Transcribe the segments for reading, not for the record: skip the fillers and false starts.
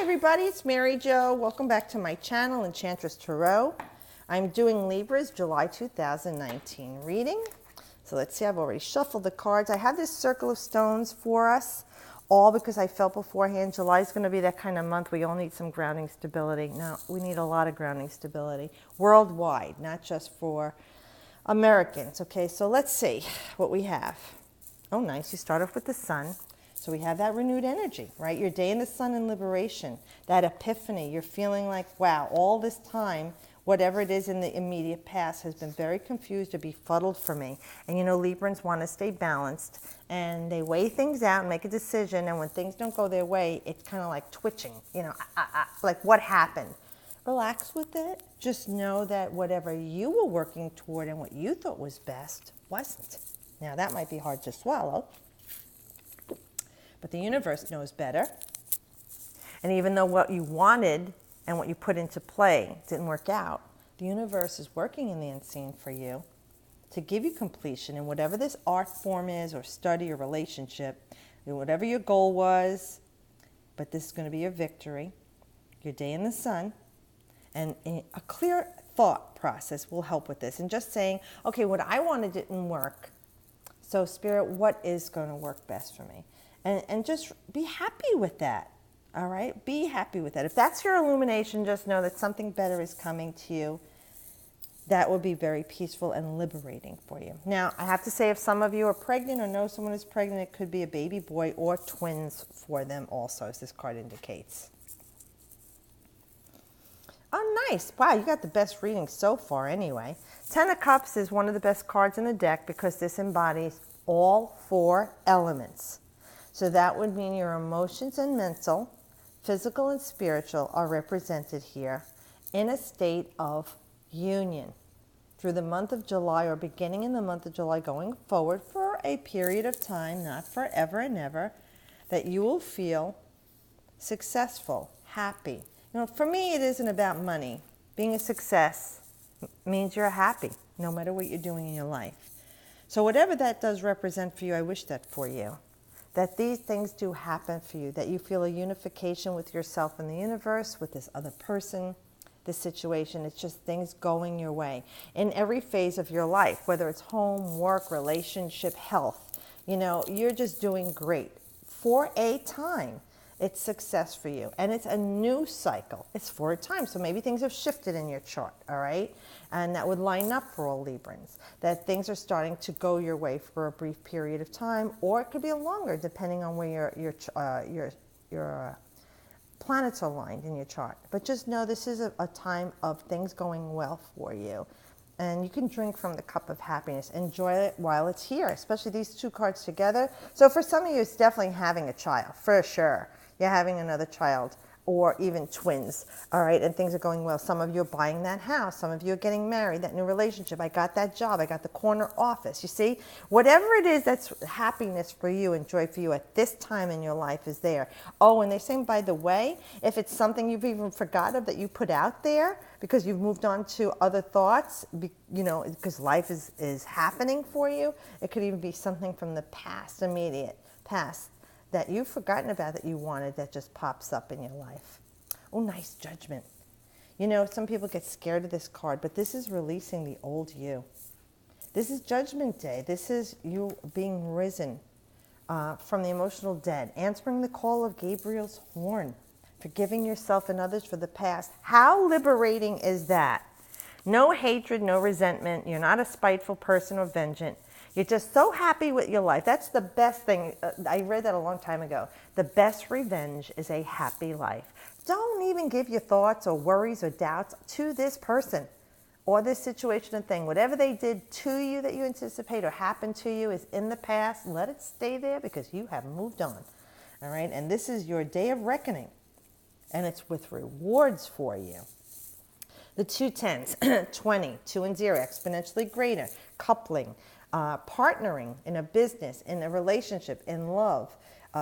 everybody, it's Mary Jo. Welcome back to my channel, Enchantress Tarot. I'm doing Libra's July 2019 reading. So let's see, I've already shuffled the cards. I have this circle of stones for us, all because I felt beforehand July is going to be that kind of month we all need some grounding stability. Now, we need a lot of grounding stability worldwide, not just for Americans. Okay, so let's see what we have. Oh, nice. You start off with the sun. So we have that renewed energy, right? Your day in the sun and liberation, that epiphany. You're feeling like, wow, all this time, whatever it is in the immediate past has been very confused or befuddled for me. And you know, Librans want to stay balanced and they weigh things out and make a decision. And when things don't go their way, it's kind of like twitching, you know, like what happened? Relax with it. Just know that whatever you were working toward and what you thought was best wasn't. Now that might be hard to swallow. But the universe knows better. And even though what you wanted and what you put into play didn't work out, the universe is working in the unseen for you to give you completion in whatever this art form is or study or relationship, whatever your goal was. But this is going to be your victory, your day in the sun, and a clear thought process will help with this. And just saying, okay, what I wanted didn't work. So Spirit, what is going to work best for me? And just be happy with that, all right? Be happy with that. If that's your illumination, just know that something better is coming to you. That will be very peaceful and liberating for you. Now, I have to say, if some of you are pregnant or know someone is pregnant, it could be a baby boy or twins for them also, as this card indicates. Oh, nice. Wow, you got the best reading so far anyway. Ten of Cups is one of the best cards in the deck because this embodies all four elements. So that would mean your emotions and mental, physical and spiritual are represented here in a state of union through the month of July or beginning in the month of July going forward for a period of time, not forever and ever, that you will feel successful, happy. You know, for me, it isn't about money. Being a success means you're happy no matter what you're doing in your life. So whatever that does represent for you, I wish that for you. That these things do happen for you, that you feel a unification with yourself and the universe, with this other person, this situation. It's just things going your way in every phase of your life, whether it's home, work, relationship, health. You know, you're just doing great for a time. It's success for you. And it's a new cycle. It's for a time. So maybe things have shifted in your chart, all right? And that would line up for all Librans, that things are starting to go your way for a brief period of time, or it could be a longer, depending on where your planets are aligned in your chart. But just know this is a time of things going well for you. And you can drink from the cup of happiness. Enjoy it while it's here, especially these two cards together. So for some of you, it's definitely having a child, for sure. You're having another child or even twins, all right, and things are going well. Some of you are buying that house. Some of you are getting married, that new relationship. I got that job. I got the corner office. You see, whatever it is that's happiness for you and joy for you at this time in your life is there. Oh, and they're saying, by the way, if it's something you've even forgot of that you put out there because you've moved on to other thoughts, you know, because life is happening for you, it could even be something from the past, immediate past, that you've forgotten about that you wanted that just pops up in your life. Oh, nice Judgment. You know, some people get scared of this card, but this is releasing the old you. This is Judgment Day. This is you being risen from the emotional dead, answering the call of Gabriel's horn, forgiving yourself and others for the past. How liberating is that? No hatred, no resentment. You're not a spiteful person or vengeant. You're just so happy with your life. That's the best thing. I read that a long time ago. The best revenge is a happy life. Don't even give your thoughts or worries or doubts to this person or this situation and thing. Whatever they did to you that you anticipate or happened to you is in the past. Let it stay there because you have moved on. All right? And this is your day of reckoning. And it's with rewards for you. The 2 tens, 20, 2 and 0, exponentially greater, coupling, partnering in a business, in a relationship, in love,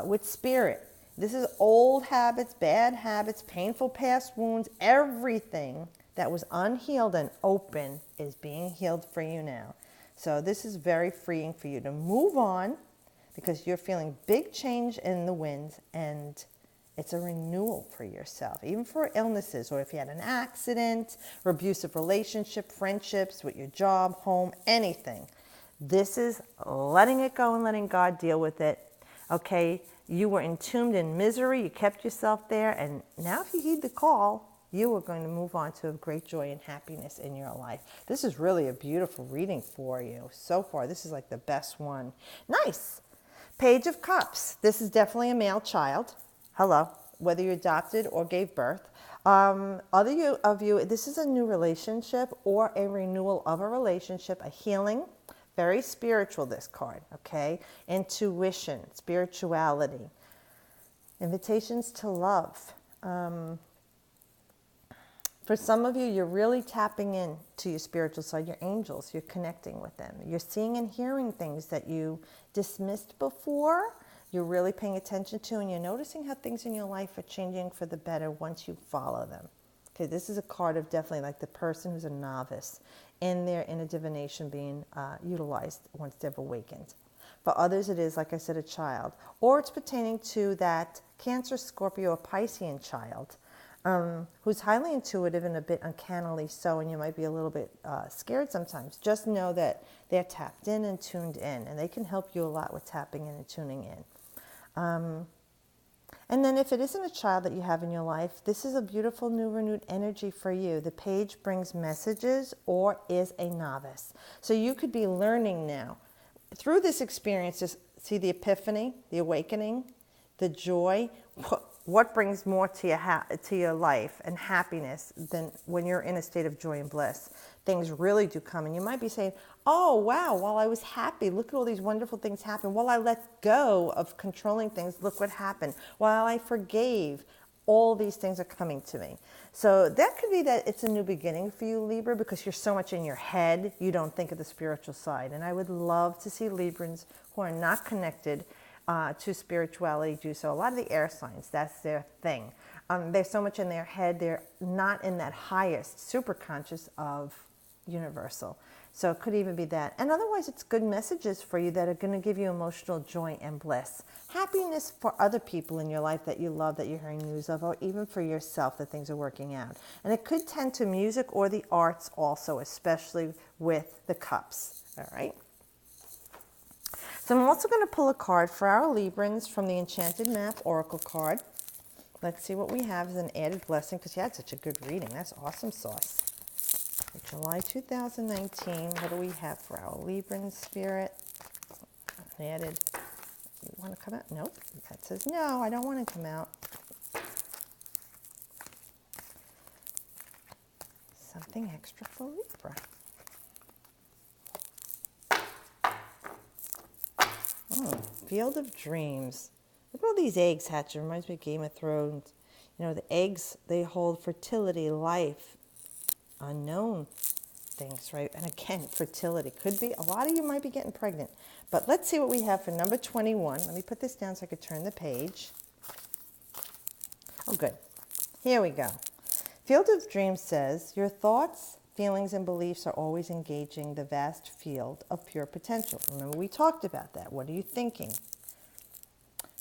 with spirit. This is old habits, bad habits, painful past wounds. Everything that was unhealed and open is being healed for you now. So this is very freeing for you to move on because you're feeling big change in the winds and It's a renewal for yourself, even for illnesses, or if you had an accident, or abusive relationship, friendships with your job, home, anything. This is letting it go and letting God deal with it. Okay, you were entombed in misery, you kept yourself there, and now if you heed the call, you are going to move on to great joy and happiness in your life. This is really a beautiful reading for you. So far, this is like the best one. Nice. Page of Cups. This is definitely a male child. Hello, whether you adopted or gave birth. Other of you, this is a new relationship or a renewal of a relationship, a healing. Very spiritual, this card, okay? Intuition, spirituality, invitations to love. For some of you, you're really tapping in to your spiritual side, your angels. You're connecting with them. You're seeing and hearing things that you dismissed before. You're really paying attention to, and you're noticing how things in your life are changing for the better once you follow them. Okay, this is a card of definitely like the person who's a novice in their inner divination being utilized once they've awakened. For others, it is, like I said, a child. Or it's pertaining to that Cancer, Scorpio, or Piscean child who's highly intuitive and a bit uncannily so, and you might be a little bit scared sometimes. Just know that they're tapped in and tuned in, and they can help you a lot with tapping in and tuning in. And then if it isn't a child that you have in your life, this is a beautiful new renewed energy for you. The page brings messages or is a novice. So you could be learning now. Through this experience, just see the epiphany, the awakening, the joy. What brings more to your life and happiness than when you're in a state of joy and bliss? Things really do come. And you might be saying, oh, wow, while I was happy, look at all these wonderful things happen. While I let go of controlling things, look what happened. While I forgave, all these things are coming to me. So that could be that it's a new beginning for you, Libra, because you're so much in your head, you don't think of the spiritual side. And I would love to see Librans who are not connected to spirituality do so. A lot of the air signs, that's their thing. They're so much in their head, they're not in that highest, super conscious of universal. So it could even be that. And otherwise, it's good messages for you that are going to give you emotional joy and bliss. Happiness for other people in your life that you love, that you're hearing news of, or even for yourself that things are working out. And it could tend to music or the arts also, especially with the cups. All right. So I'm also going to pull a card for our Librans from the Enchanted Map Oracle card. Let's see what we have as an added blessing, because you had such a good reading. That's awesome sauce. July 2019, what do we have for our Libran spirit? An added, you want to come out? Nope, that says no, I don't want to come out. Something extra for Libra. Field of Dreams. Look at all these eggs hatching. Reminds me of Game of Thrones. You know, the eggs, they hold fertility, life, unknown things, right? And again, fertility. Could be, a lot of you might be getting pregnant. But let's see what we have for number 21. Let me put this down so I could turn the page. Oh, good. Here we go. Field of Dreams says, your thoughts, feelings, and beliefs are always engaging the vast field of pure potential. Remember, we talked about that. What are you thinking?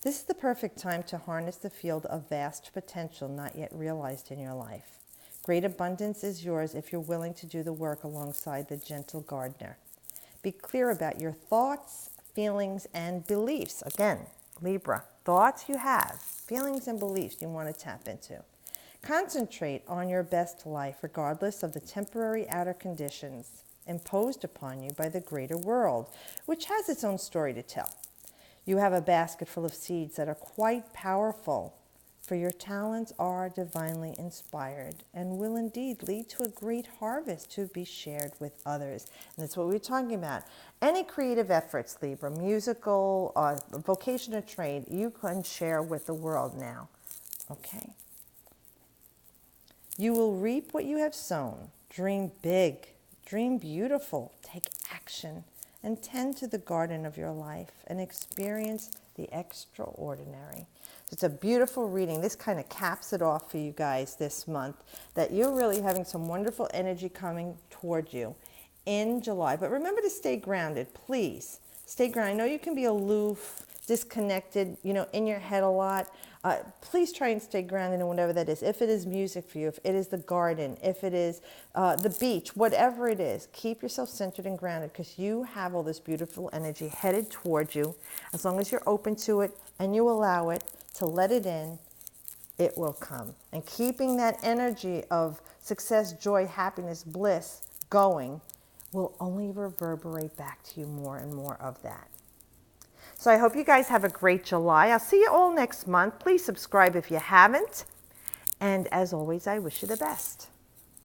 This is the perfect time to harness the field of vast potential not yet realized in your life. Great abundance is yours if you're willing to do the work alongside the gentle gardener. Be clear about your thoughts, feelings, and beliefs. Again, Libra, thoughts you have, feelings and beliefs you want to tap into. Concentrate on your best life regardless of the temporary outer conditions imposed upon you by the greater world, which has its own story to tell. You have a basket full of seeds that are quite powerful, for your talents are divinely inspired and will indeed lead to a great harvest to be shared with others. And that's what we were talking about. Any creative efforts, Libra, musical, vocation or trade, you can share with the world now. Okay? You will reap what you have sown. Dream big, dream beautiful, take action, and tend to the garden of your life and experience the extraordinary. It's a beautiful reading. This kind of caps it off for you guys this month, that you're really having some wonderful energy coming toward you in July. But remember to stay grounded, please. Stay grounded. I know you can be aloof, disconnected, you know, in your head a lot, please try and stay grounded in whatever that is. If it is music for you, if it is the garden, if it is the beach, whatever it is, keep yourself centered and grounded, because you have all this beautiful energy headed towards you. As long as you're open to it and you allow it to let it in, it will come. And keeping that energy of success, joy, happiness, bliss going will only reverberate back to you more and more of that. So I hope you guys have a great July. I'll see you all next month. Please subscribe if you haven't. And as always, I wish you the best.